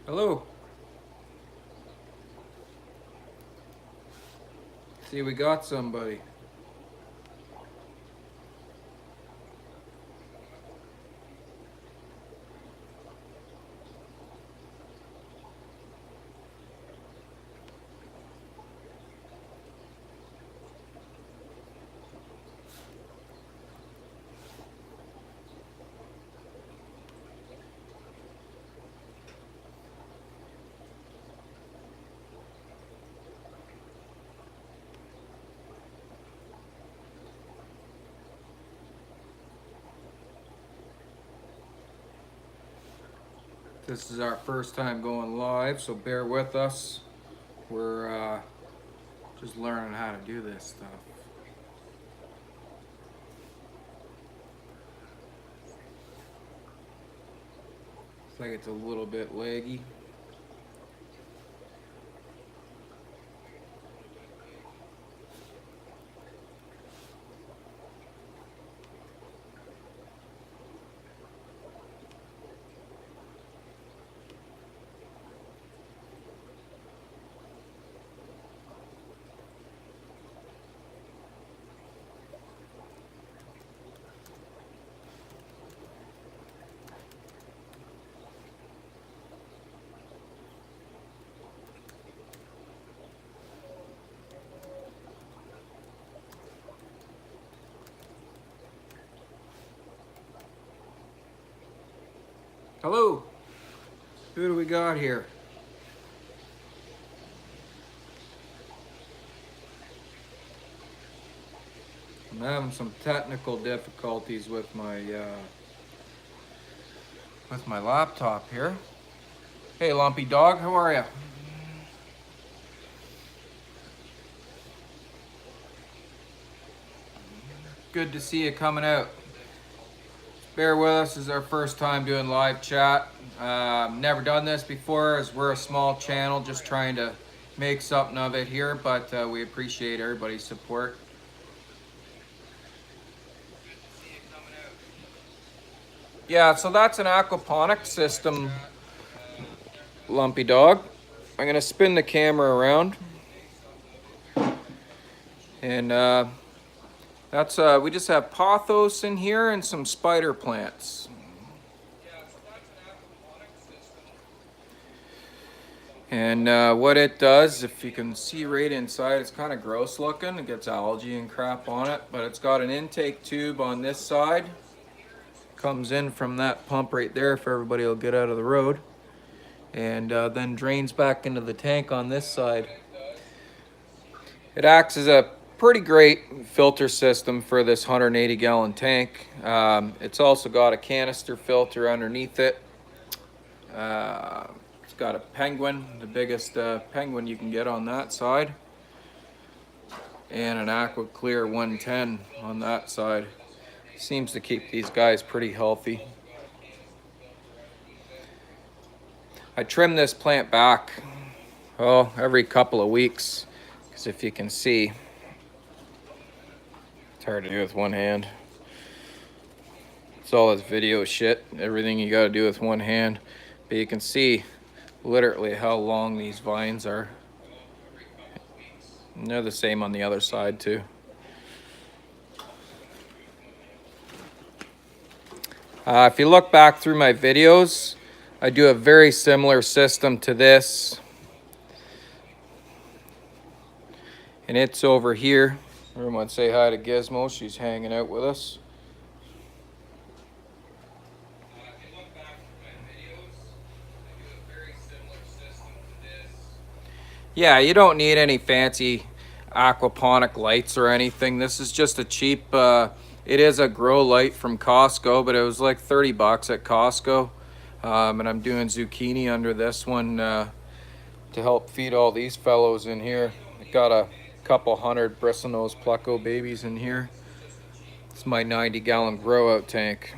Hello. See, we got somebody. This is our first time going live, so bear with us. We're just learning how to do this stuff. It's like it's a little bit laggy. Hello. Who do we got here? I'm having some technical difficulties with my laptop here. Hey, Lumpy Dog, how are you? Good to see you coming out. Bear with us, this is our first time doing live chat. Never done this before, as we're a small channel just trying to make something of it here, but we appreciate everybody's support. Yeah, so that's an aquaponics system, Lumpy Dog. I'm gonna spin the camera around. And that's we just have pothos in here and some spider plants. And what it does, if you can see right inside, it's kind of gross looking. It gets algae and crap on it, but it's got an intake tube on this side. Comes in from that pump right there if everybody will get out of the road. And then drains back into the tank on this side. It acts as a pretty great filter system for this 180 gallon tank. It's also got a canister filter underneath it. It's got a penguin, the biggest penguin you can get on that side, and an Aqua Clear 110 on that side. Seems to keep these guys pretty healthy. I trim this plant back, every couple of weeks, because if you can see, it's hard to do with one hand. It's all this video shit, everything you gotta do with one hand. But you can see literally how long these vines are. And they're the same on the other side too. If you look back through my videos, I do a very similar system to this. And it's over here. Everyone say hi to Gizmo, she's hanging out with us. Yeah, you don't need any fancy aquaponic lights or anything. This is just a cheap, it is a grow light from Costco, but it was like 30 bucks at Costco. And I'm doing zucchini under this one to help feed all these fellows in here. I got a couple hundred bristlenose pleco babies in here. It's my 90 gallon grow out tank.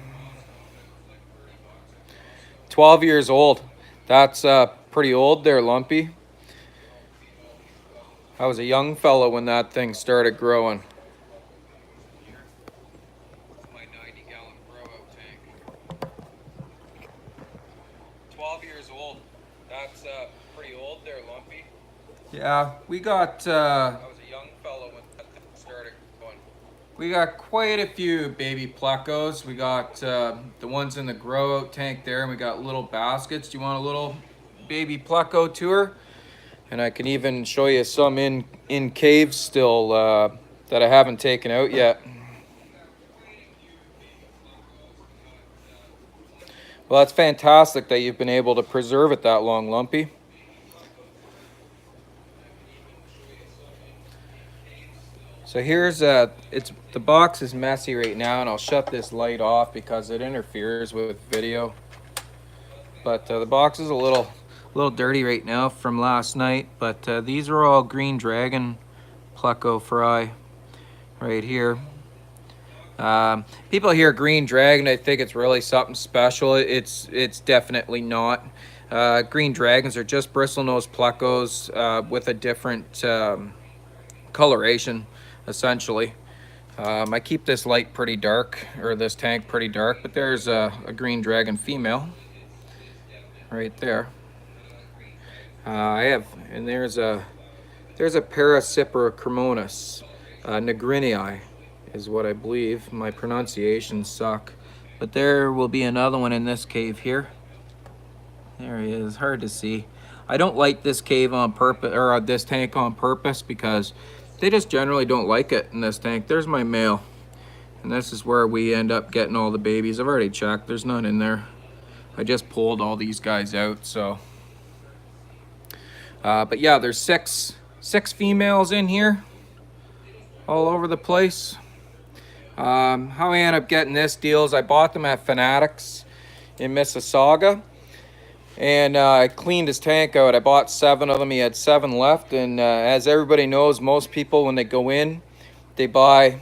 12 years old. That's pretty old there, Lumpy. I was a young fellow when that thing started growing. My 90 gallon grow out tank. 12 years old. That's pretty old there, Lumpy. Yeah, we got. I was a young fellow when that thing started going. We got quite a few baby plecos. We got the ones in the grow out tank there, and we got little baskets. Do you want a little baby pleco tour? And I can even show you some in caves still that I haven't taken out yet. Well, that's fantastic that you've been able to preserve it that long, Lumpy. So here's it's the box is messy right now, and I'll shut this light off because it interferes with video. But the box is a little dirty right now from last night. But these are all green dragon pleco fry right here. People hear green dragon, I think it's really something special. It's definitely not. Green dragons are just bristlenose plecos with a different coloration, essentially. I keep this light pretty dark, or this tank pretty dark, but there's a green dragon female right there. And there's a Paracipra cremonis, nigrinii is what I believe. My pronunciations suck, but there will be another one in this cave here. There he is, hard to see. I don't light this cave on purpose, or this tank on purpose, because they just generally don't like it in this tank. There's my male, and this is where we end up getting all the babies. I've already checked, there's none in there. I just pulled all these guys out, so. But yeah, there's six females in here, all over the place. How I ended up getting this deal is I bought them at Fanatics in Mississauga, and I cleaned his tank out. I bought 7 of them. He had 7 left, and as everybody knows, most people when they go in, they buy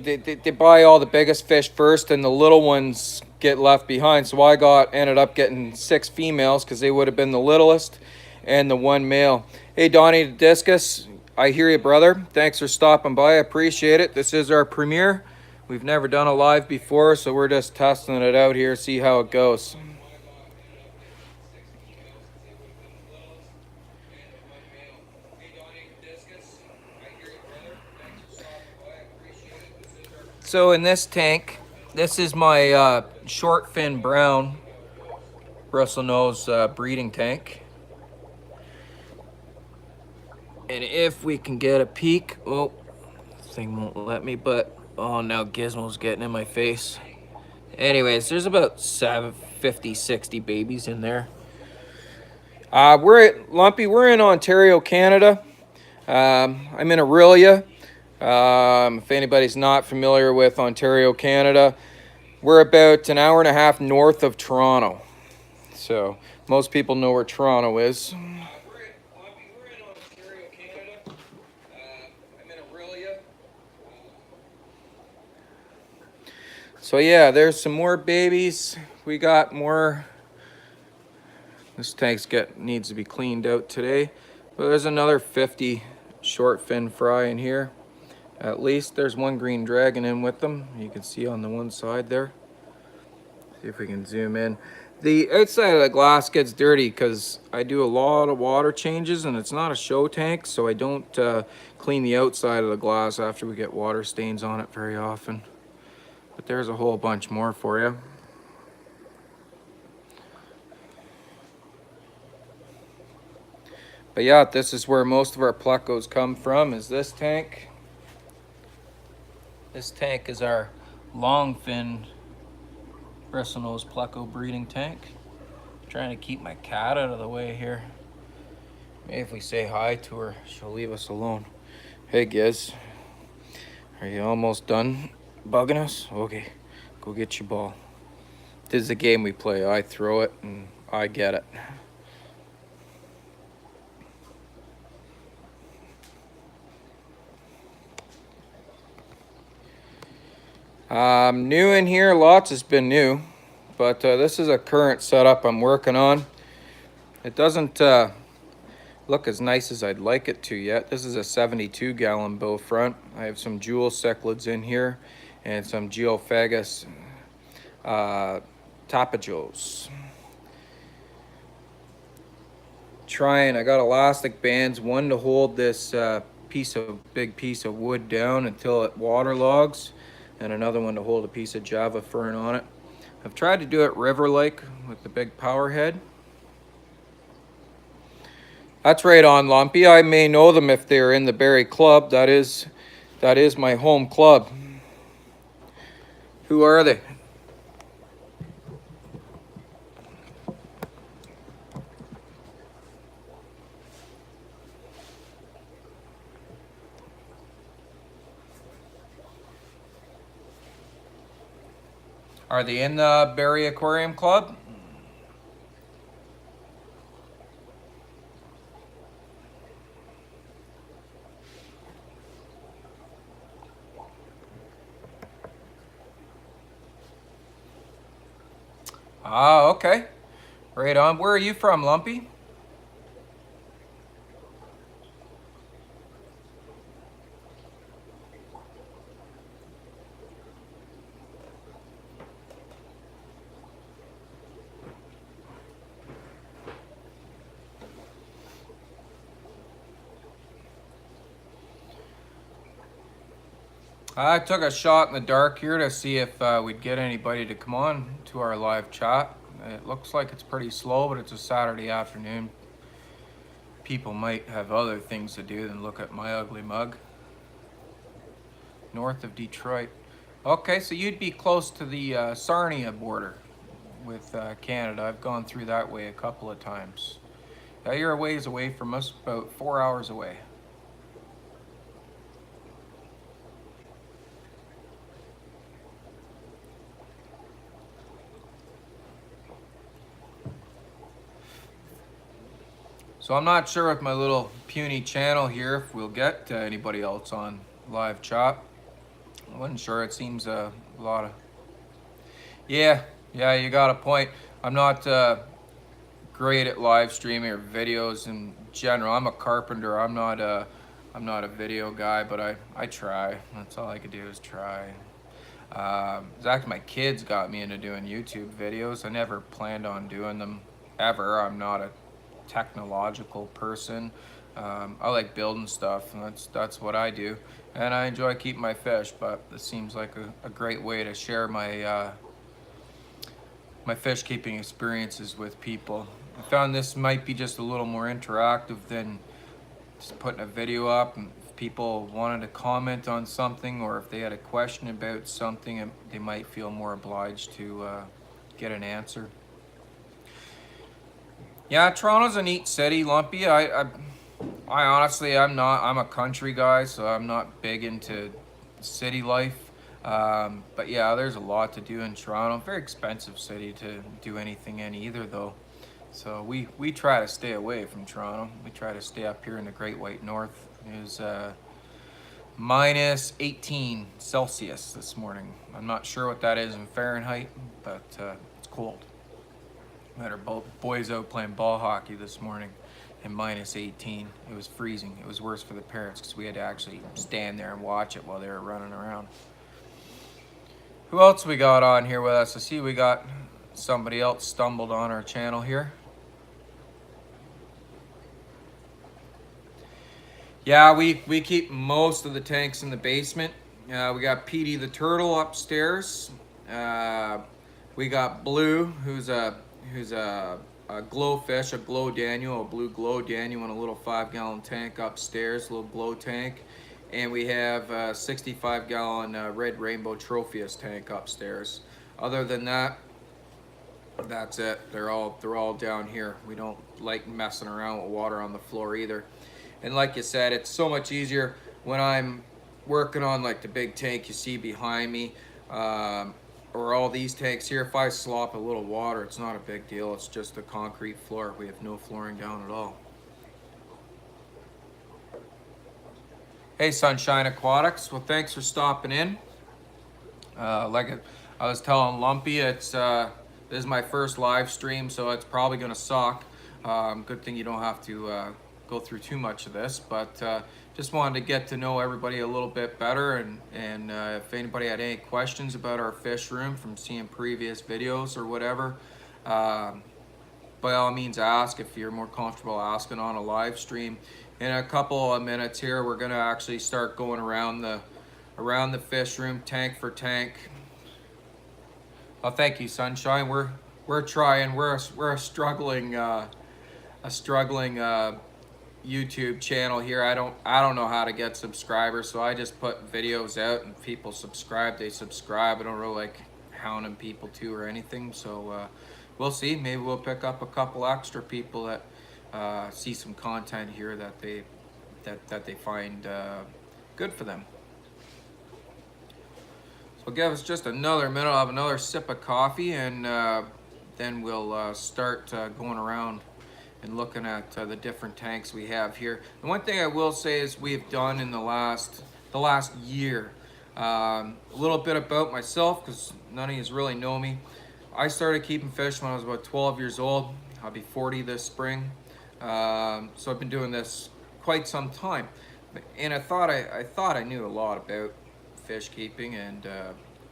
they buy all the biggest fish first, and the little ones get left behind. So I ended up getting 6 females because they would have been the littlest, and the 1 male. Hey, Donnie the Discus, I hear you, brother. Thanks for stopping by. I appreciate it. This is our premiere. We've never done a live before, so we're just testing it out here, see how it goes. So in this tank, this is my short fin brown bristlenose breeding tank. And if we can get a peek, oh, this thing won't let me, but oh, now Gizmo's getting in my face. Anyways, there's about 50, 60 babies in there. We're at Lumpy, we're in Ontario, Canada. I'm in Aurelia. If anybody's not familiar with Ontario, Canada, we're about an hour and a half north of Toronto. So most people know where Toronto is. So yeah, there's some more babies. We got more. This tank needs to be cleaned out today. But there's another 50 short fin fry in here. At least there's 1 green dragon in with them. You can see on the one side there. See if we can zoom in. The outside of the glass gets dirty because I do a lot of water changes, and it's not a show tank, so I don't clean the outside of the glass after we get water stains on it very often. But there's a whole bunch more for you. But yeah, this is where most of our plecos come from, is this tank. This tank is our long fin bristlenose pleco breeding tank. I'm trying to keep my cat out of the way here. Maybe if we say hi to her, she'll leave us alone. Hey Giz, are you almost done bugging us? Okay, go get your ball. This is a game we play. I throw it and I get it. New in here, lots has been new, but this is a current setup I'm working on. It doesn't look as nice as I'd like it to yet. This is a 72-gallon bow front. I have some jewel cichlids in here and some geophagus tapajos. I got elastic bands, one to hold this big piece of wood down until it waterlogs, and another one to hold a piece of Java fern on it. I've tried to do it river-like with the big power head. That's right on, Lumpy. I may know them if they're in the Barrie Club. That is my home club. Who are they? Are they in the Barrie Aquarium Club? Ah, okay. Right on. Where are you from, Lumpy? I took a shot in the dark here to see if we'd get anybody to come on to our live chat. It looks like it's pretty slow, but it's a Saturday afternoon. People might have other things to do than look at my ugly mug. North of Detroit. Okay, so you'd be close to the Sarnia border with Canada. I've gone through that way a couple of times. You're a ways away from us, about 4 hours away. So I'm not sure with my little puny channel here if we'll get anybody else on live chat. I wasn't sure. It seems a lot of... Yeah, you got a point. I'm not great at live streaming or videos in general. I'm a carpenter. I'm not a video guy, but I try. That's all I could do is try. Actually, my kids got me into doing YouTube videos. I never planned on doing them ever. I'm not a technological person. I like building stuff, and that's what I do, and I enjoy keeping my fish. But this seems like a great way to share my my fish keeping experiences with people. I found this might be just a little more interactive than just putting a video up. And if people wanted to comment on something, or if they had a question about something, they might feel more obliged to get an answer. Yeah, Toronto's a neat city, Lumpy. I honestly, I'm a country guy, so I'm not big into city life. But yeah, there's a lot to do in Toronto. Very expensive city to do anything in either, though. So we try to stay away from Toronto. We try to stay up here in the Great White North. It was minus 18 Celsius this morning. I'm not sure what that is in Fahrenheit, but it's cold. We had our boys out playing ball hockey this morning and minus 18. It was freezing. It was worse for the parents because we had to actually stand there and watch it while they were running around. Who else we got on here with us? I see we got somebody else stumbled on our channel here. Yeah, we keep most of the tanks in the basement. We got Petey the turtle upstairs. We got Blue, who's a glow fish, a glow Daniel, a blue glow Daniel in a little 5-gallon tank upstairs, a little glow tank. And we have a 65-gallon red rainbow tropheus tank upstairs. Other than that, that's it. They're all down here. We don't like messing around with water on the floor either. And like you said, it's so much easier when I'm working on like the big tank you see behind me, or all these tanks here. If I slop a little water, it's not a big deal. It's just a concrete floor. We have no flooring down at all. Hey, Sunshine Aquatics. Well, thanks for stopping in. Like I was telling Lumpy, this is my first live stream, so it's probably gonna suck. Good thing you don't have to go through too much of this, but just wanted to get to know everybody a little bit better, and if anybody had any questions about our fish room from seeing previous videos or whatever, by all means ask. If you're more comfortable asking on a live stream. In a couple of minutes here, we're gonna actually start going around the fish room tank for tank. Oh, thank you, Sunshine. We're trying. We're a struggling YouTube channel here. I don't know how to get subscribers, so I just put videos out and people subscribe. They subscribe. I don't really like hounding people to or anything. So we'll see. Maybe we'll pick up a couple extra people that see some content here that they find good for them. So give us just another minute. I'll have another sip of coffee, and then we'll start going around and looking at the different tanks we have here. And one thing I will say is we've done in the last year, a little bit about myself, because none of you really know me. I started keeping fish when I was about 12 years old. I'll be 40 this spring. So I've been doing this quite some time. And I thought I knew a lot about fish keeping, and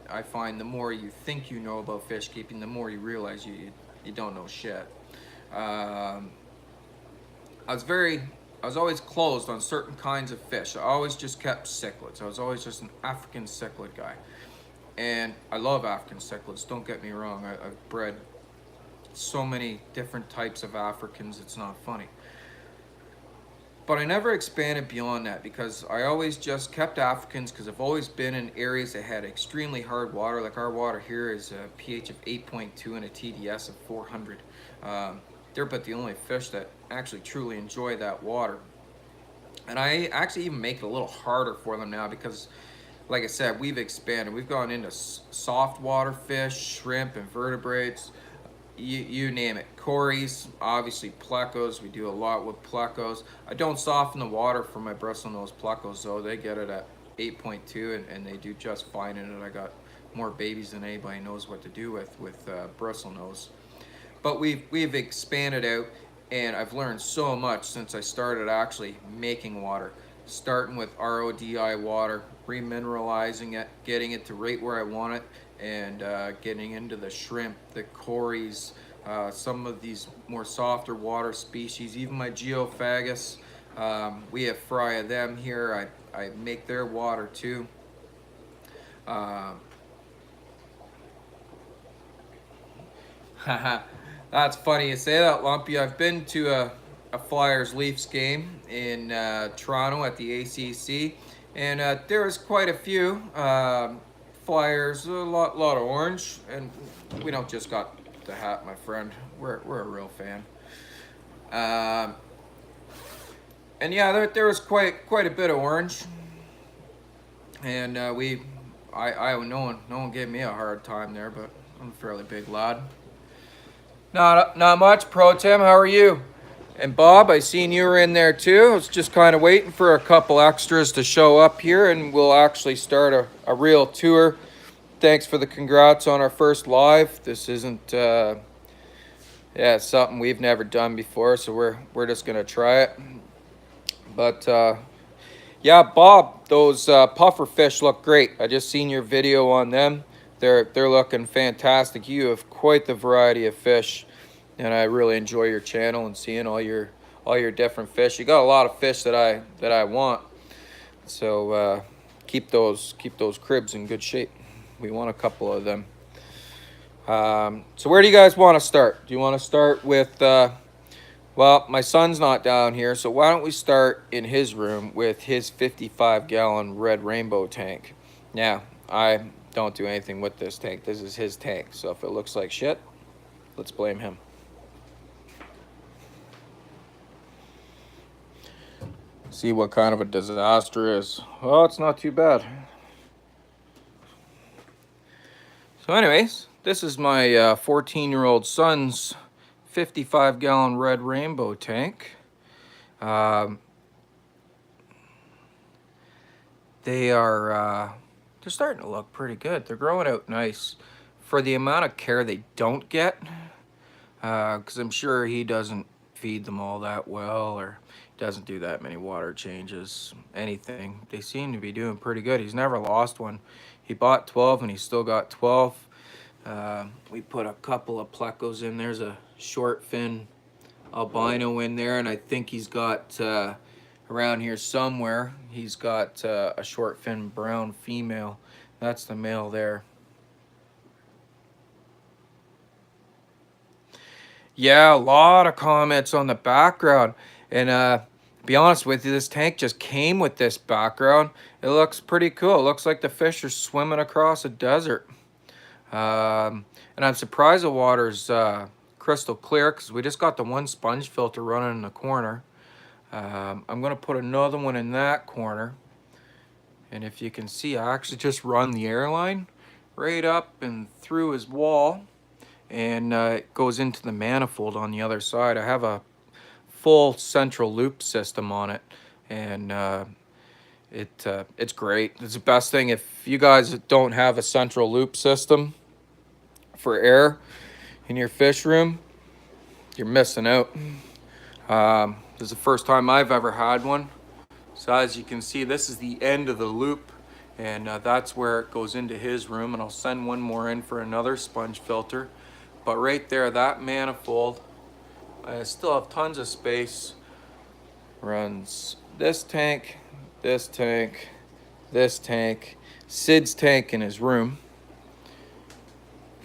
I find the more you think you know about fish keeping, the more you realize you don't know shit. I was always closed on certain kinds of fish. I always just kept cichlids. I was always just an African cichlid guy. And I love African cichlids, don't get me wrong. I've bred so many different types of Africans, it's not funny. But I never expanded beyond that, because I always just kept Africans, because I've always been in areas that had extremely hard water. Like our water here is a pH of 8.2 and a TDS of 400. They're but the only fish that actually truly enjoy that water. And I actually even make it a little harder for them now, because like I said, we've expanded. We've gone into soft water fish, shrimp, invertebrates, you name it. Cories, obviously plecos. We do a lot with plecos. I don't soften the water for my bristlenose plecos though. They get it at 8.2 and they do just fine in it. I got more babies than anybody knows what to do with bristlenose. But we've expanded out, and I've learned so much since I started actually making water. Starting with RODI water, remineralizing it, getting it to right where I want it, and getting into the shrimp, the cories, some of these more softer water species, even my geophagus. We have fry of them here. I make their water too. That's funny you say that, Lumpy. I've been to a Flyers Leafs game in Toronto at the ACC, and there was quite a few Flyers, a lot of orange, and we don't just got the hat, my friend. We're a real fan. And yeah, there was quite a bit of orange, and no one gave me a hard time there, but I'm a fairly big lad. Not much. Pro Tim, how are you? And Bob, I seen you were in there too. I was just kind of waiting for a couple extras to show up here, and we'll actually start a real tour. Thanks for the congrats on our first live. This isn't, it's something we've never done before, so we're just gonna try it. But yeah, Bob, those puffer fish look great. I just seen your video on them. They're looking fantastic. You have quite the variety of fish, and I really enjoy your channel and seeing all your different fish. You got a lot of fish that I want. So keep those cribs in good shape. We want a couple of them. So where do you guys want to start? Do you want to start with well, my son's not down here, so why don't we start in his room with his 55-gallon red rainbow tank. Now, I don't do anything with this tank. This is his tank, so if it looks like shit, let's blame him. See what kind of a disaster is. Well, it's not too bad. So anyways, this is my 14-year-old son's 55-gallon red rainbow tank. They're starting to look pretty good. They're growing out nice for the amount of care they don't get, because I'm sure he doesn't feed them all that well, or Doesn't do that many water changes, anything. They seem to be doing pretty good. He's never lost one. He bought 12 and he's still got 12. We put a couple of plecos in. There's a short fin albino in there, and I think he's got around here somewhere, he's got a short fin brown female. That's the male there. Yeah, a lot of comments on the background. And to be honest with you, this tank just came with this background. It looks pretty cool. It looks like the fish are swimming across a desert. And I'm surprised the water's crystal clear because we just got the one sponge filter running in the corner. I'm going to put another one in that corner. And if you can see, I actually just run the airline right up and through his wall. And it goes into the manifold on the other side. I have a full central loop system on it, and it's great. It's the best thing. If you guys don't have a central loop system for air in your fish room, you're missing out. This is the first time I've ever had one. So as you can see, this is the end of the loop, and that's where it goes into his room, and I'll send one more in for another sponge filter. But right there, that manifold, I still have tons of space, runs this tank, this tank, this tank, Sid's tank in his room,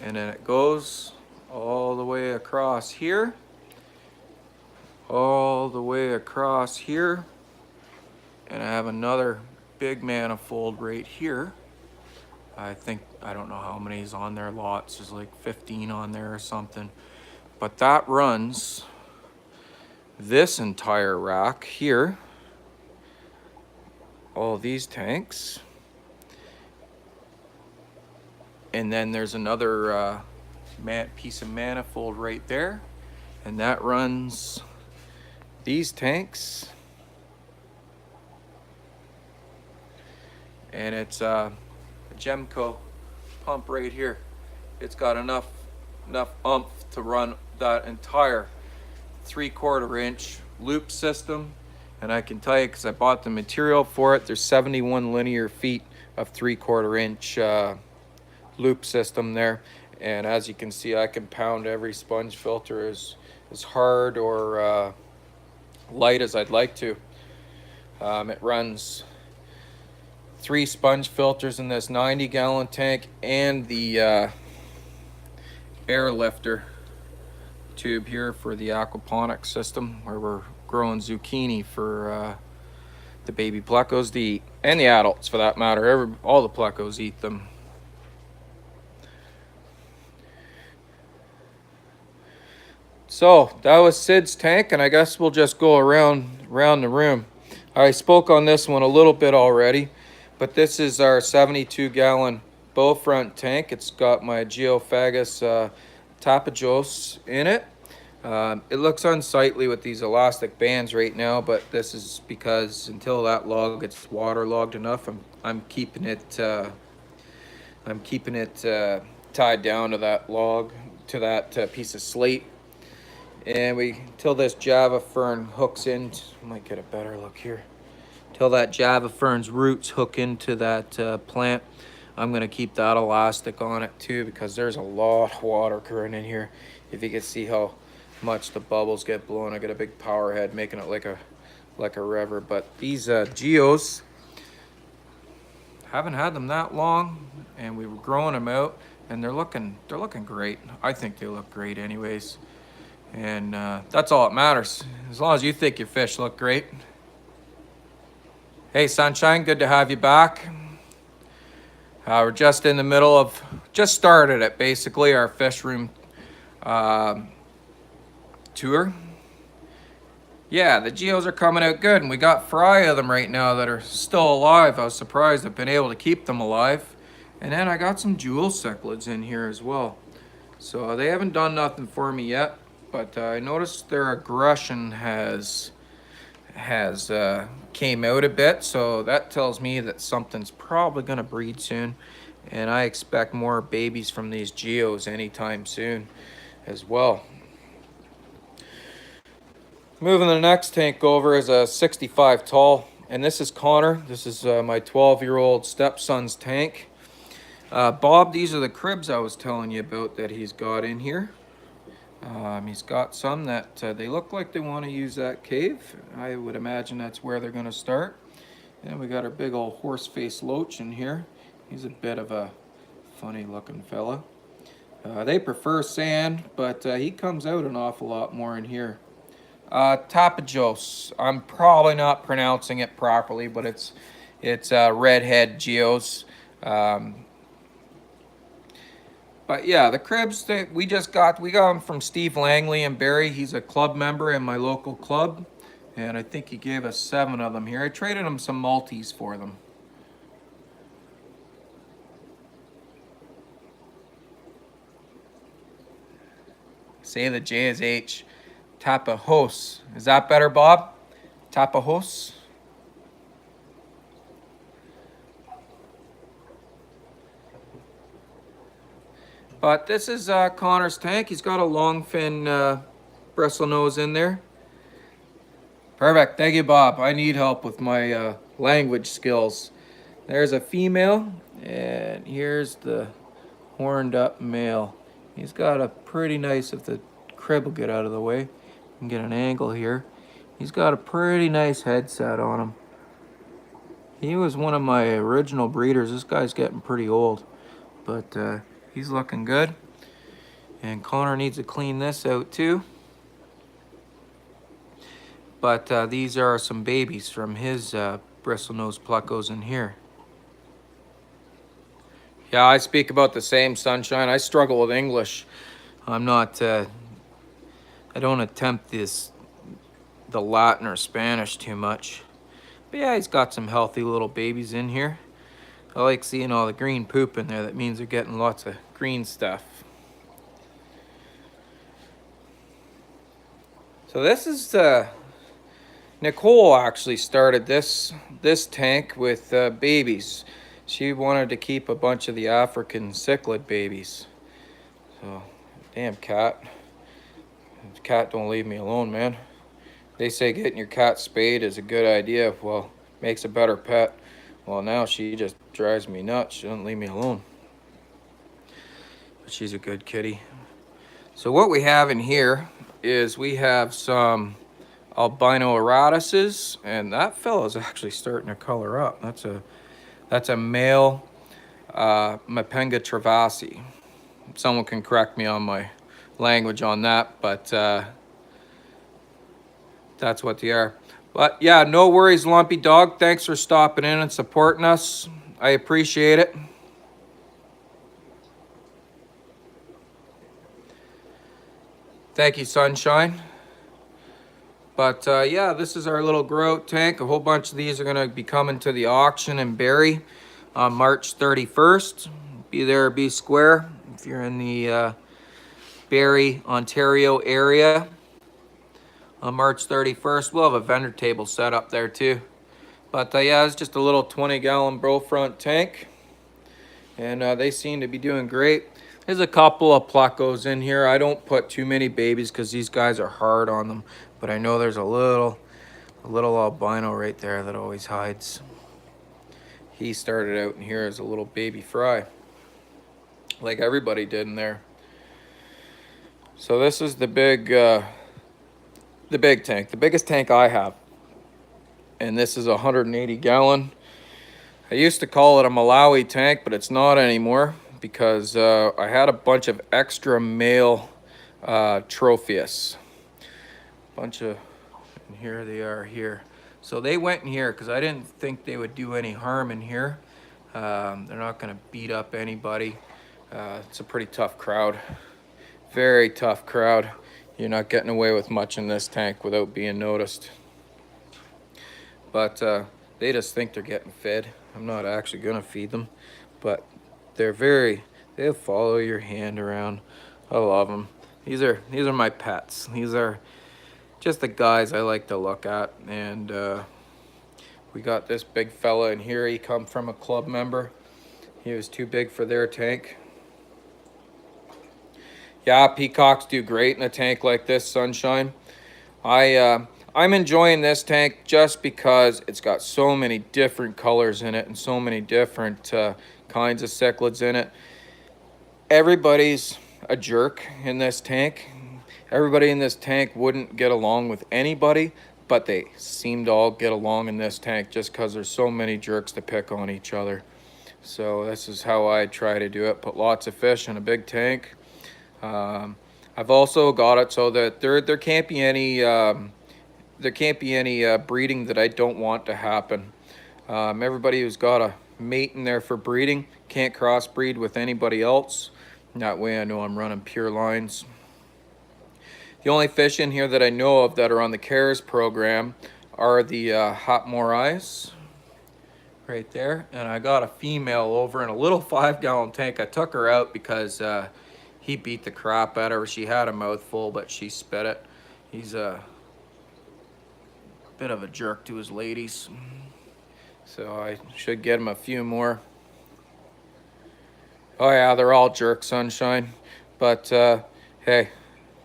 and then it goes all the way across here, all the way across here, and I have another big manifold right here. I don't know how many is on there, lots. There's like 15 on there or something. But that runs this entire rack here. All these tanks. And then there's another piece of manifold right there. And that runs these tanks. And it's Gemco pump right here. It's got enough oomph to run that entire 3/4 inch loop system. And I can tell you, because I bought the material for it, there's 71 linear feet of 3/4 inch loop system there. And as you can see, I can pound every sponge filter as hard or light as I'd like to. It runs 3 sponge filters in this 90-gallon tank and the air lifter tube here for the aquaponics system, where we're growing zucchini for the baby plecos to eat, and the adults for that matter. All the plecos eat them. So that was Sid's tank, and I guess we'll just go around the room. I spoke on this one a little bit already, but this is our 72-gallon bow front tank. It's got my Geophagus tapajos in it. It looks unsightly with these elastic bands right now, but this is because until that log gets waterlogged enough, I'm keeping it tied down to that log, to that piece of slate. And till this Java fern hooks in, might get a better look here. Till that Java fern's roots hook into that plant, I'm gonna keep that elastic on it too, because there's a lot of water current in here. If you can see how much the bubbles get blown, I got a big power head making it like a river. But these geos, haven't had them that long, and we were growing them out, and they're looking great. I think they look great anyways. And that's all that matters, as long as you think your fish look great. Hey Sunshine, good to have you back. We're just in the middle of, just started it basically, our fish room tour. Yeah, the geos are coming out good, and we got fry of them right now that are still alive. I was surprised I've been able to keep them alive. And then I got some jewel cichlids in here as well. So they haven't done nothing for me yet, but I noticed their aggression has came out a bit, so that tells me that something's probably gonna breed soon, and I expect more babies from these geos anytime soon as well. Moving the next tank over is a 65 tall, and this is Connor. This is my 12-year-old stepson's tank. Bob, these are the cribs I was telling you about that he's got in here. He's got some that they look like they want to use that cave. I would imagine that's where they're going to start. And we got our big old horse face loach in here. He's a bit of a funny looking fella. They prefer sand, but he comes out an awful lot more in here. Tapajos. I'm probably not pronouncing it properly, but it's redhead geos. But yeah, the cribs that we got them from Steve Langley in Barrie. He's a club member in my local club, and I think he gave us 7 of them here. I traded him some Maltese for them. Say the J is H. Tapajos. Is that better, Bob? Tapajos. But this is Connor's tank. He's got a long fin bristle nose in there. Perfect. Thank you, Bob. I need help with my language skills. There's a female, and here's the horned up male. He's got a pretty nice, if the crib will get out of the way, you can get an angle here. He's got a pretty nice headset on him. He was one of my original breeders. This guy's getting pretty old, but he's looking good. And Connor needs to clean this out too. But these are some babies from his bristlenose pluckos in here. Yeah, I speak about the same, Sunshine. I struggle with English. I'm not, I don't attempt the Latin or Spanish too much. But yeah, he's got some healthy little babies in here. I like seeing all the green poop in there. That means they're getting lots of green stuff. So this is, Nicole actually started this tank with babies. She wanted to keep a bunch of the African cichlid babies. So, damn cat. Cat don't leave me alone, man. They say getting your cat spayed is a good idea. Well, makes a better pet. Well, now she just drives me nuts. She doesn't leave me alone. But she's a good kitty. So what we have in here is we have some albino erratuses, and that fella's actually starting to color up. That's a male Mapenga travasi. Someone can correct me on my language on that, but that's what they are. But yeah, no worries, Lumpy Dog. Thanks for stopping in and supporting us. I appreciate it. Thank you, Sunshine. But yeah, this is our little grow out tank. A whole bunch of these are going to be coming to the auction in Barrie on March 31st. Be there or be square if you're in the Barrie, Ontario area. On March 31st, we'll have a vendor table set up there too. But yeah, it's just a little 20-gallon bro front tank. And they seem to be doing great. There's a couple of pluckos in here. I don't put too many babies because these guys are hard on them. But I know there's a little albino right there that always hides. He started out in here as a little baby fry, like everybody did in there. So this is the big tank, the biggest tank I have. And this is a 180-gallon. I used to call it a Malawi tank, but it's not anymore because I had a bunch of extra male Tropheus. Bunch of, and here they are here. So they went in here because I didn't think they would do any harm in here. They're not gonna beat up anybody. It's a pretty tough crowd. Very tough crowd. You're not getting away with much in this tank without being noticed. But they just think they're getting fed. I'm not actually gonna feed them, but they'll follow your hand around. I love them. These are my pets. These are just the guys I like to look at. And we got this big fella in here. He come from a club member. He was too big for their tank. Yeah, peacocks do great in a tank like this, Sunshine. I'm enjoying this tank just because it's got so many different colors in it and so many different kinds of cichlids in it. Everybody's a jerk in this tank. Everybody in this tank wouldn't get along with anybody, but they seem to all get along in this tank just because there's so many jerks to pick on each other. So this is how I try to do it. Put lots of fish in a big tank. I've also got it so that there can't be any breeding that I don't want to happen. Everybody who's got a mate in there for breeding can't crossbreed with anybody else. That way I know I'm running pure lines. The only fish in here that I know of that are on the CARES program are the hot morais right there. And I got a female over in a little 5-gallon tank. I took her out because he beat the crap out of her. She had a mouthful, but she spit it. He's a bit of a jerk to his ladies. So I should get him a few more. Oh yeah, they're all jerks, Sunshine. But hey,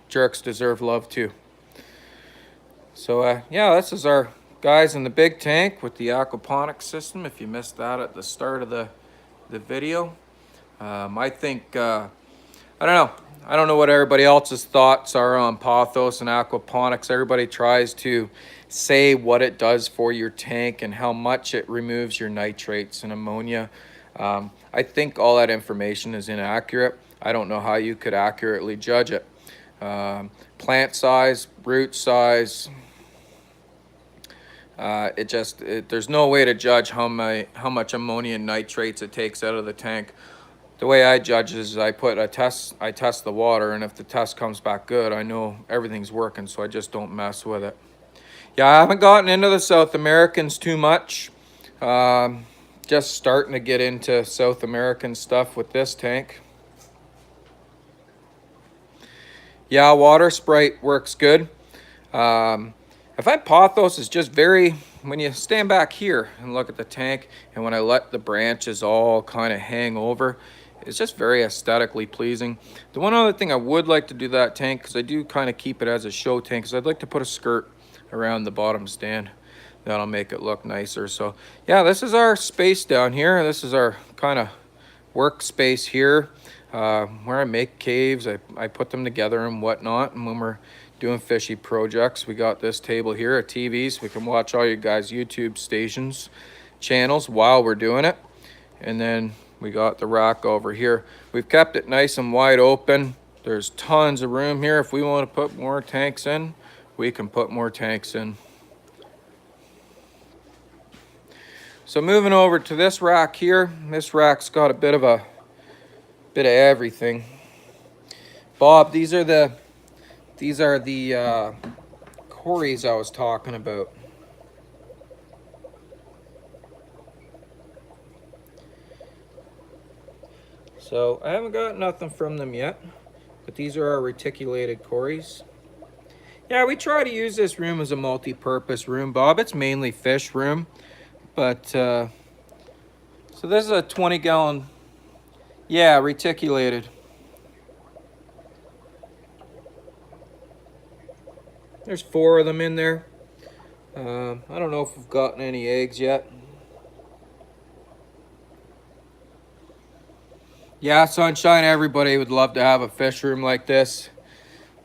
jerks deserve love too. So yeah, this is our guys in the big tank with the aquaponics system. If you missed that at the start of the video. I think, I don't know what everybody else's thoughts are on pothos and aquaponics. Everybody tries to say what it does for your tank and how much it removes your nitrates and ammonia. I think all that information is inaccurate. I don't know how you could accurately judge it. Plant size, root size, there's no way to judge how much ammonia and nitrates it takes out of the tank. The way I judge is I test the water, and if the test comes back good, I know everything's working, so I just don't mess with it. Yeah, I haven't gotten into the South Americans too much. Just starting to get into South American stuff with this tank. Yeah, water sprite works good. I find pothos is just very, when you stand back here and look at the tank, and when I let the branches all kind of hang over, it's just very aesthetically pleasing. The one other thing I would like to do that tank, because I do kind of keep it as a show tank, is I'd like to put a skirt around the bottom stand. That'll make it look nicer. So yeah, this is our space down here. This is our kind of workspace here, where I make caves. I put them together and whatnot. And when we're doing fishy projects, we got this table here, a TV, so we can watch all you guys' YouTube channels while we're doing it. And then we got the rack over here. We've kept it nice and wide open. There's tons of room here. If we want to put more tanks in, we can put more tanks in. So moving over to this rack here, this rack's got a bit of everything. Bob, these are the cories I was talking about. So I haven't got nothing from them yet, but these are our reticulated cories. Yeah, we try to use this room as a multi-purpose room, Bob. It's mainly fish room, but so this is a 20-gallon, yeah, reticulated. There's 4 of them in there. I don't know if we've gotten any eggs yet. Yeah, Sunshine, everybody would love to have a fish room like this.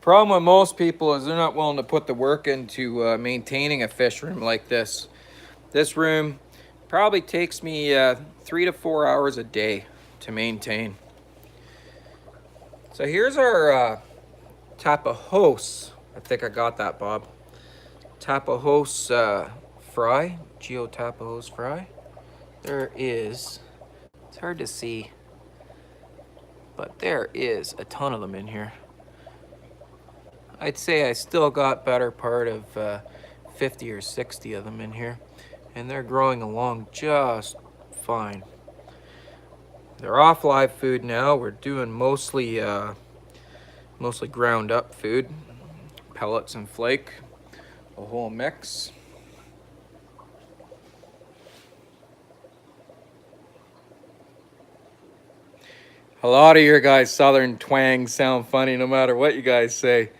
Problem with most people is they're not willing to put the work into maintaining a fish room like this. This room probably takes me 3 to 4 hours a day to maintain. So here's our Tapajos. I think I got that, Bob. Tapajos fry, Tapajos fry. There is, it's hard to see, but there is a ton of them in here. I'd say I still got better part of 50 or 60 of them in here, and they're growing along just fine. They're off live food now. We're doing mostly ground up food, pellets and flake, a whole mix. A lot of your guys' southern twangs sound funny no matter what you guys say.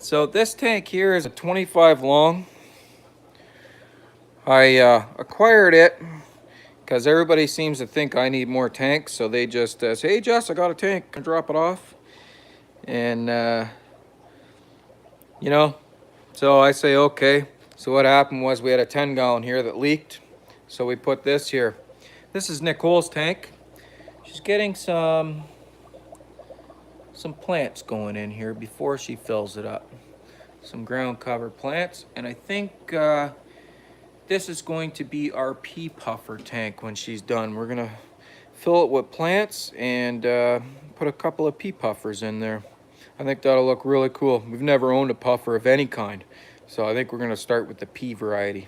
So this tank here is a 25 long. I acquired it because everybody seems to think I need more tanks, so they just say, hey Jess, I got a tank, can drop it off? And you know, so I say okay. So what happened was we had a 10-gallon here that leaked, so we put this here. This is Nicole's tank. She's getting some plants going in here before she fills it up. Some ground cover plants, and I think this is going to be our pea puffer tank when she's done. We're gonna fill it with plants and put a couple of pea puffers in there. I think that'll look really cool. We've never owned a puffer of any kind, so I think we're gonna start with the pea variety.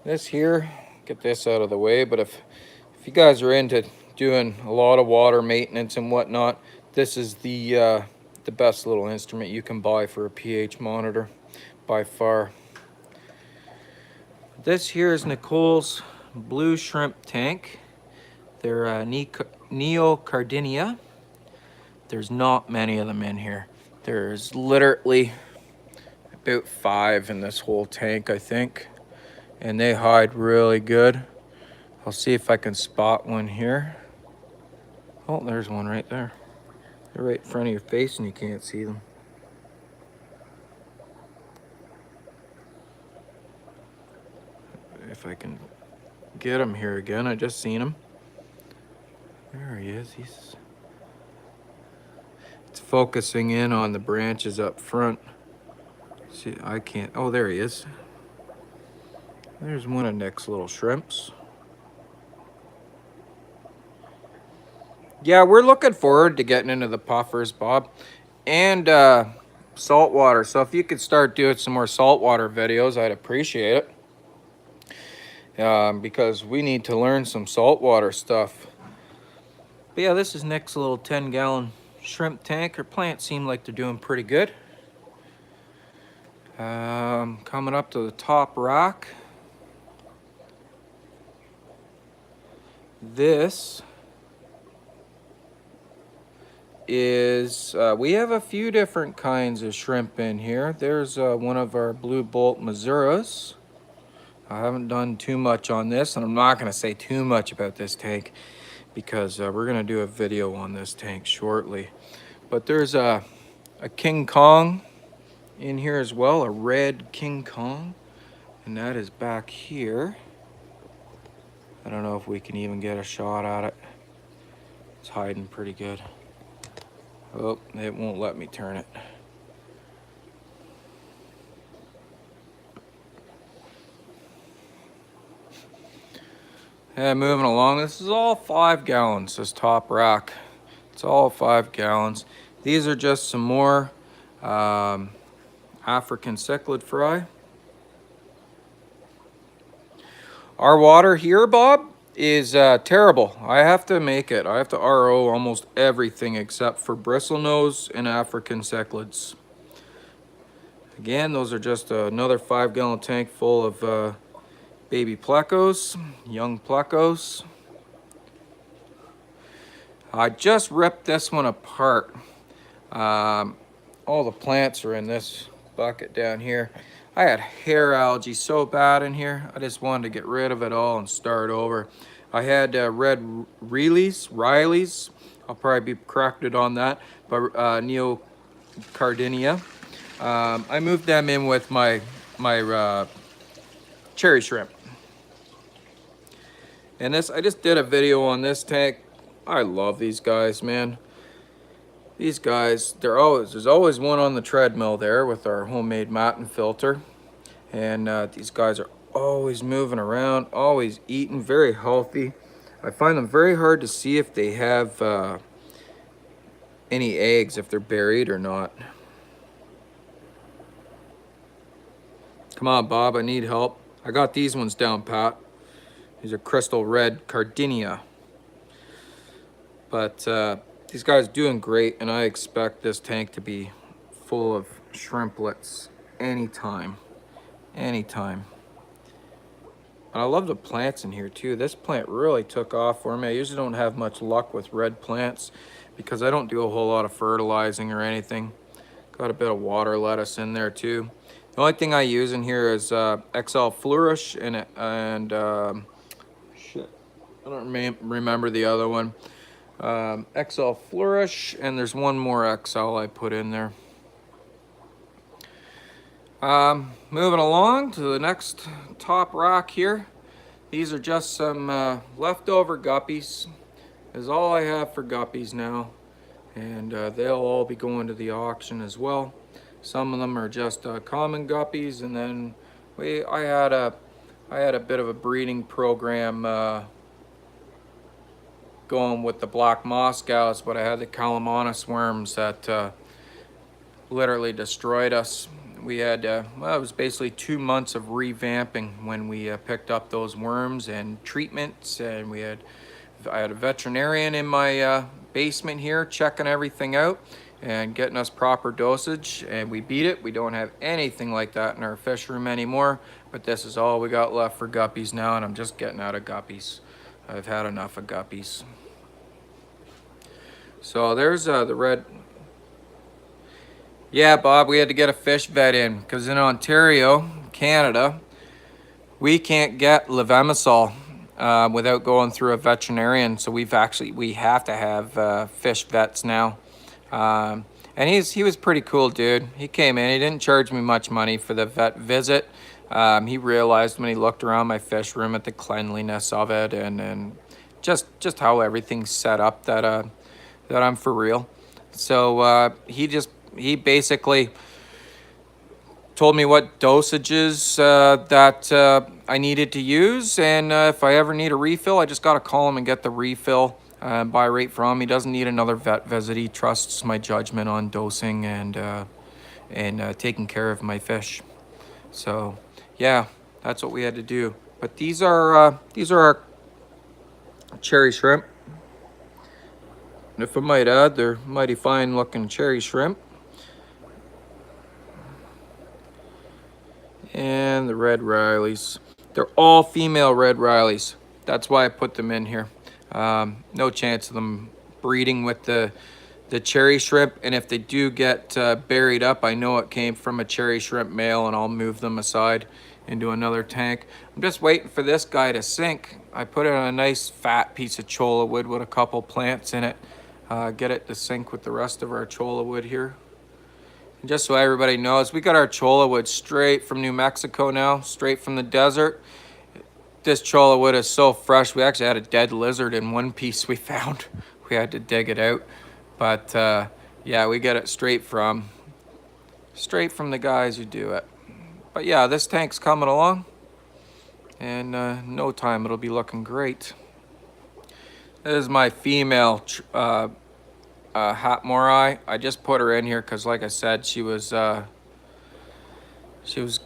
This here, get this out of the way, but if you guys are into doing a lot of water maintenance and whatnot, this is the best little instrument you can buy for a pH monitor by far. This here is Nicole's blue shrimp tank. They're Neocardinia. There's not many of them in here. There's literally about 5 in this whole tank, I think. And they hide really good. I'll see if I can spot one here. Oh, there's one right there. They're right in front of your face and you can't see them. If I can get him here again, I just seen him. There he is. It's focusing in on the branches up front. See, I can't. Oh, there he is. There's one of Nick's little shrimps. Yeah, we're looking forward to getting into the puffers, Bob, and saltwater. So if you could start doing some more saltwater videos, I'd appreciate it. Because we need to learn some saltwater stuff. But yeah, this is Nick's little 10-gallon shrimp tank. Her plants seem like they're doing pretty good. Coming up to the top rack. This is, we have a few different kinds of shrimp in here. There's one of our Blue Bolt Mazuras. I haven't done too much on this, and I'm not going to say too much about this tank because we're going to do a video on this tank shortly. But there's a King Kong in here as well, a red King Kong, and that is back here. I don't know if we can even get a shot at it. It's hiding pretty good. Oh, it won't let me turn it. And moving along, this is all 5 gallons, this top rack. It's all 5 gallons. These are just some more African cichlid fry. Our water here, Bob, is terrible. I have to make it. I have to RO almost everything except for bristlenose and African cichlids. Again, those are just another 5-gallon tank full of baby plecos, young plecos. I just ripped this one apart. All the plants are in this bucket down here. I had hair algae so bad in here. I just wanted to get rid of it all and start over. I had red Rileys. I'll probably be corrected on that, but Neocardinia. I moved them in with my cherry shrimp. And this, I just did a video on this tank. I love these guys, man. These guys, there's always one on the treadmill there with our homemade Matin filter. And these guys are always moving around, always eating, very healthy. I find them very hard to see if they have any eggs, if they're buried or not. Come on, Bob, I need help. I got these ones down pat. These are crystal red Cardinia. But these guys are doing great, and I expect this tank to be full of shrimplets anytime. Anytime. And I love the plants in here too. This plant really took off for me. I usually don't have much luck with red plants because I don't do a whole lot of fertilizing or anything. Got a bit of water lettuce in there too. The only thing I use in here is XL Flourish and shit, I don't remember the other one. XL Flourish, and there's one more XL I put in there. Moving along to the next top rack here. These are just some leftover guppies. Is all I have for guppies now, and they'll all be going to the auction as well. Some of them are just common guppies, and then I had a bit of a breeding program going with the black Moscows, but I had the Calamanus worms that literally destroyed us. We had, well, it was basically 2 months of revamping when we picked up those worms and treatments, and I had a veterinarian in my basement here checking everything out and getting us proper dosage, and we beat it. We don't have anything like that in our fish room anymore, but this is all we got left for guppies now, and I'm just getting out of guppies. I've had enough of guppies. So there's the red. Yeah, Bob, we had to get a fish vet in because in Ontario, Canada, we can't get levamisole without going through a veterinarian. So we have to have fish vets now. And he was pretty cool, dude. He came in, he didn't charge me much money for the vet visit. He realized when he looked around my fish room at the cleanliness of it and just how everything's set up that I'm for real. So he basically told me what dosages that I needed to use, and if I ever need a refill, I just got to call him and get the refill buy right from him. He doesn't need another vet visit. He trusts my judgment on dosing and taking care of my fish. So yeah, that's what we had to do. But these are our cherry shrimp. And if I might add, they're mighty fine looking cherry shrimp. And the red Rileys. They're all female red Rileys. That's why I put them in here. No chance of them breeding with the cherry shrimp. And if they do get buried up, I know it came from a cherry shrimp male, and I'll move them aside into another tank. I'm just waiting for this guy to sink. I put it on a nice fat piece of cholla wood with a couple plants in it. Get it to sink with the rest of our cholla wood here. And just so everybody knows, we got our cholla wood straight from New Mexico now, straight from the desert. This cholla wood is so fresh. We actually had a dead lizard in one piece we found. We had to dig it out. But yeah, we get it straight from the guys who do it. But yeah, this tank's coming along, and no time it'll be looking great. This is my female Hatmori. I just put her in here because, like I said, she was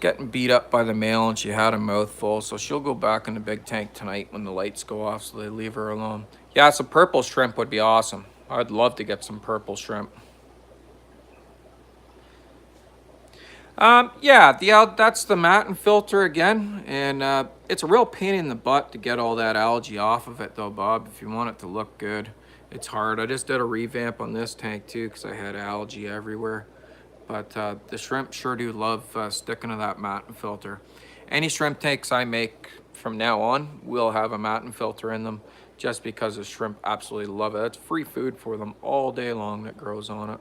getting beat up by the male, and she had a mouthful. So she'll go back in the big tank tonight when the lights go off, so they leave her alone. Yeah, some purple shrimp would be awesome. I'd love to get some purple shrimp. Yeah, that's the matin filter again, and it's a real pain in the butt to get all that algae off of it though, Bob, if you want it to look good. It's hard. I just did a revamp on this tank too because I had algae everywhere. But the shrimp sure do love sticking to that matin filter. Any shrimp tanks I make from now on will have a matin filter in them just because the shrimp absolutely love it. It's free food for them all day long that grows on it.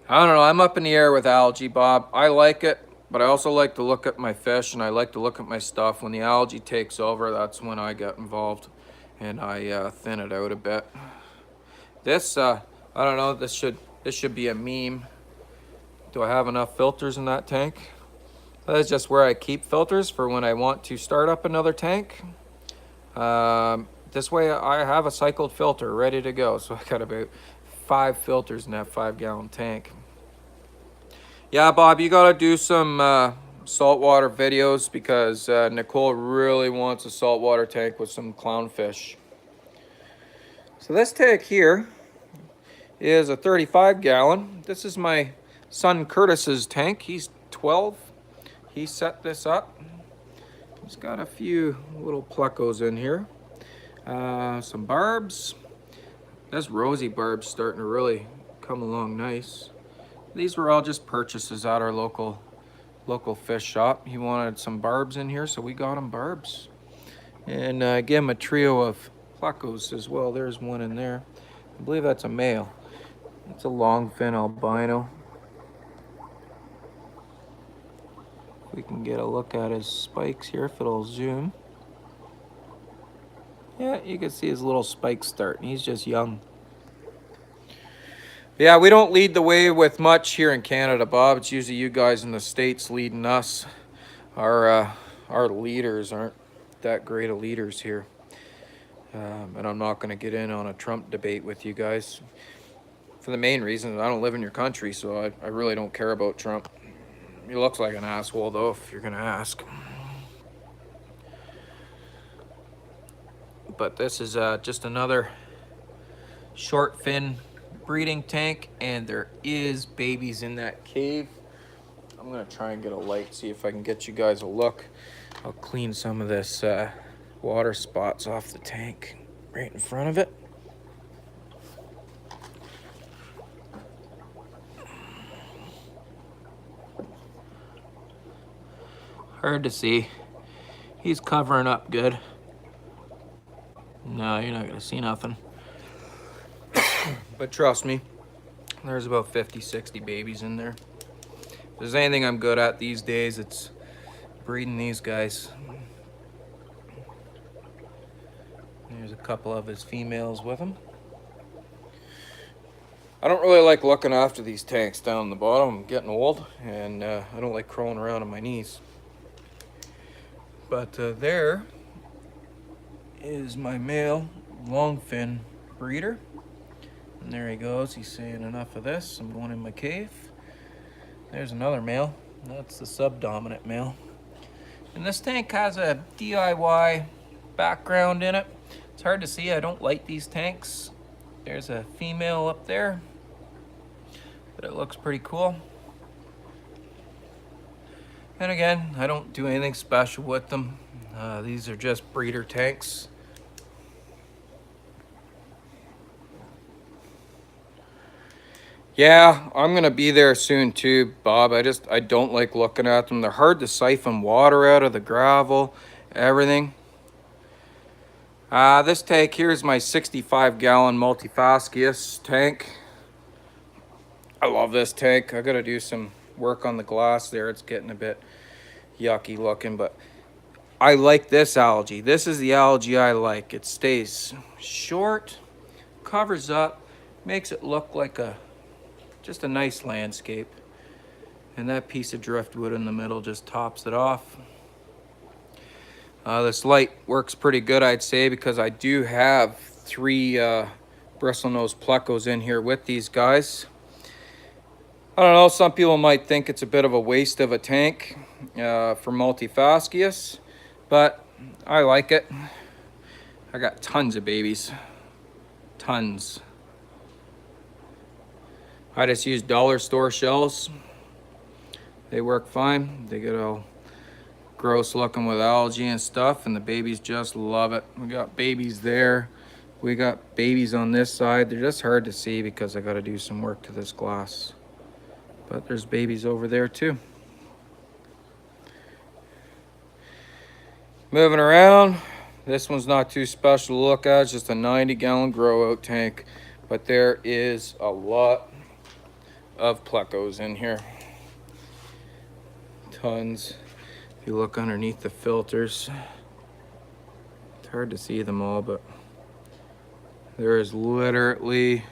I don't know, I'm up in the air with algae, Bob. I like it, but I also like to look at my fish, and I like to look at my stuff. When the algae takes over, that's when I get involved, and I thin it out a bit. This, I don't know, this should be a meme. Do I have enough filters in that tank? That's just where I keep filters for when I want to start up another tank. This way I have a cycled filter ready to go, so I got about 5 filters in that 5-gallon tank. Yeah, Bob, you gotta do some saltwater videos because Nicole really wants a saltwater tank with some clownfish. So this tank here is a 35-gallon. This is my son Curtis's tank. He's 12. He set this up. He's got a few little plecos in here. Some barbs. This rosy barb's starting to really come along nice. These were all just purchases at our local fish shop. He wanted some barbs in here, so we got him barbs. And gave him a trio of plecos as well. There's one in there. I believe that's a male. It's a longfin albino. We can get a look at his spikes here if it'll zoom. Yeah, you can see his little spikes starting. He's just young. Yeah, we don't lead the way with much here in Canada, Bob. It's usually you guys in the States leading us. Our leaders aren't that great of leaders here. And I'm not going to get in on a Trump debate with you guys. For the main reason, I don't live in your country, so I really don't care about Trump. He looks like an asshole, though, if you're going to ask. But this is just another short fin breeding tank, and there is babies in that cave. I'm going to try and get a light, see if I can get you guys a look. I'll clean some of this water spots off the tank right in front of it. Hard to see. He's covering up good. No, you're not gonna see nothing. But trust me, there's about 50, 60 babies in there. If there's anything I'm good at these days, it's breeding these guys. There's a couple of his females with him. I don't really like looking after these tanks down the bottom. I'm getting old, and I don't like crawling around on my knees. But there is my male longfin breeder. And there he goes. He's saying enough of this. I'm going in my cave. There's another male. That's the subdominant male. And this tank has a DIY background in it. It's hard to see. I don't like these tanks. There's a female up there, but it looks pretty cool. And again, I don't do anything special with them. These are just breeder tanks. Yeah, I'm gonna be there soon too, Bob. I don't like looking at them. They're hard to siphon water out of the gravel, everything. This tank here is my 65-gallon multifascious tank. I love this tank. I gotta do some work on the glass there. It's getting a bit yucky looking, but I like this algae. This is the algae I like. It stays short, covers up, makes it look like just a nice landscape. And that piece of driftwood in the middle just tops it off. This light works pretty good, I'd say, because I do have 3 bristlenose plecos in here with these guys. I don't know, some people might think it's a bit of a waste of a tank for multifascious, but I like it. I got tons of babies, tons. I just use dollar store shells. They work fine. They get all gross looking with algae and stuff, and the babies just love it. We got babies there. We got babies on this side. They're just hard to see because I got to do some work to this glass. But there's babies over there too. Moving around. This one's not too special to look at. It's just a 90-gallon grow out tank. But there is a lot of plecos in here. Tons. If you look underneath the filters, it's hard to see them all, but there is literally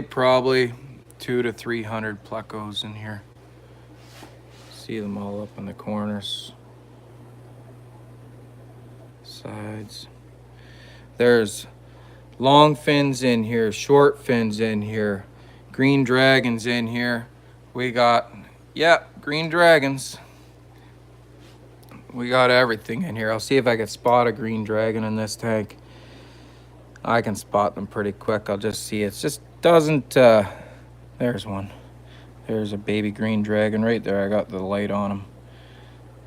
probably 200 to 300 plecos in here. See them all up in the corners, sides. There's long fins in here, short fins in here, green dragons in here. We got, green dragons. We got everything in here. I'll see if I can spot a green dragon in this tank. I can spot them pretty quick. I'll just see. It just doesn't, there's one. There's a baby green dragon right there. I got the light on him.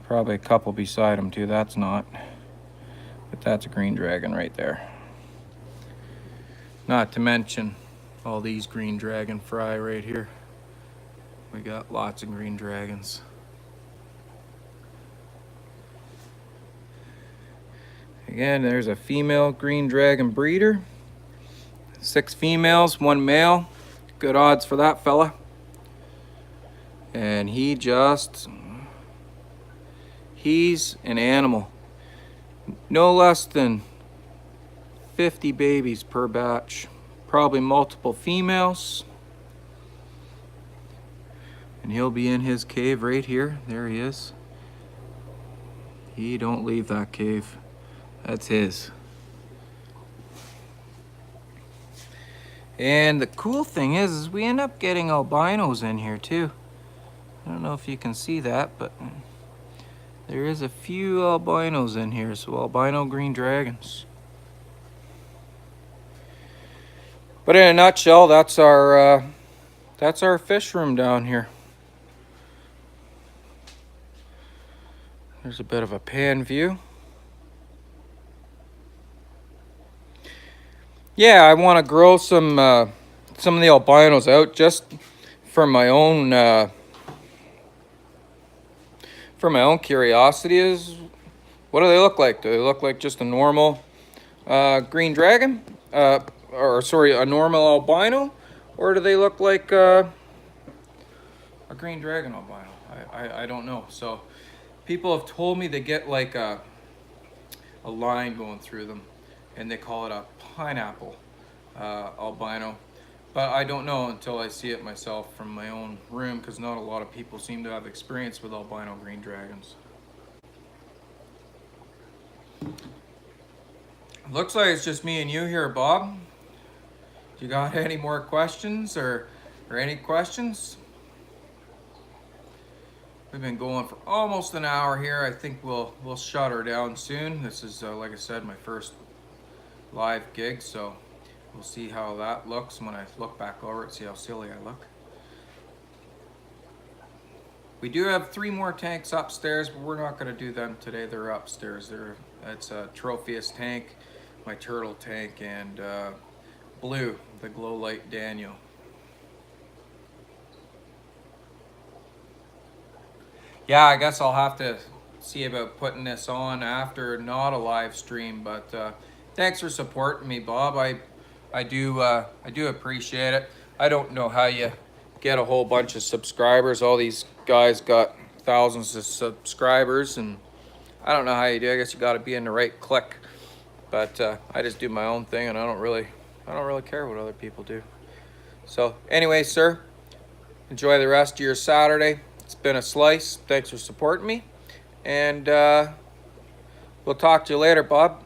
Probably a couple beside him too. That's not. But that's a green dragon right there. Not to mention all these green dragon fry right here. We got lots of green dragons. Again, there's a female green dragon breeder. 6 females, 1 male. Good odds for that fella. And he's an animal. No less than 50 babies per batch. Probably multiple females. And he'll be in his cave right here. There he is. He don't leave that cave. That's his. And the cool thing is we end up getting albinos in here too. I don't know if you can see that, but there is a few albinos in here, so albino green dragons. But in a nutshell, that's our fish room down here. There's a bit of a pan view. Yeah, I want to grow some of the albinos out just for my own curiosity. Is what do they look like? Do they look like just a normal green dragon, or sorry, a normal albino, or do they look like a green dragon albino? I don't know. So people have told me they get like a line going through them, and they call it a pineapple albino. But I don't know until I see it myself from my own room, because not a lot of people seem to have experience with albino green dragons. Looks like it's just me and you here, Bob. You got any more questions or any questions? We've been going for almost an hour here. I think we'll shut her down soon. This is, like I said, my first live gig, so we'll see how that looks when I look back over it, see how silly I look. We do have 3 more tanks upstairs, but we're not going to do them today. They're upstairs. It's a Tropheus tank, my turtle tank, and Blue, the glow light Daniel. Yeah, I guess I'll have to see about putting this on after not a live stream, but thanks for supporting me, Bob. I do appreciate it. I don't know how you get a whole bunch of subscribers. All these guys got thousands of subscribers, and I don't know how you do. I guess you got to be in the right clique. But I just do my own thing, and I don't really care what other people do. So anyway, sir, enjoy the rest of your Saturday. It's been a slice. Thanks for supporting me, and we'll talk to you later, Bob.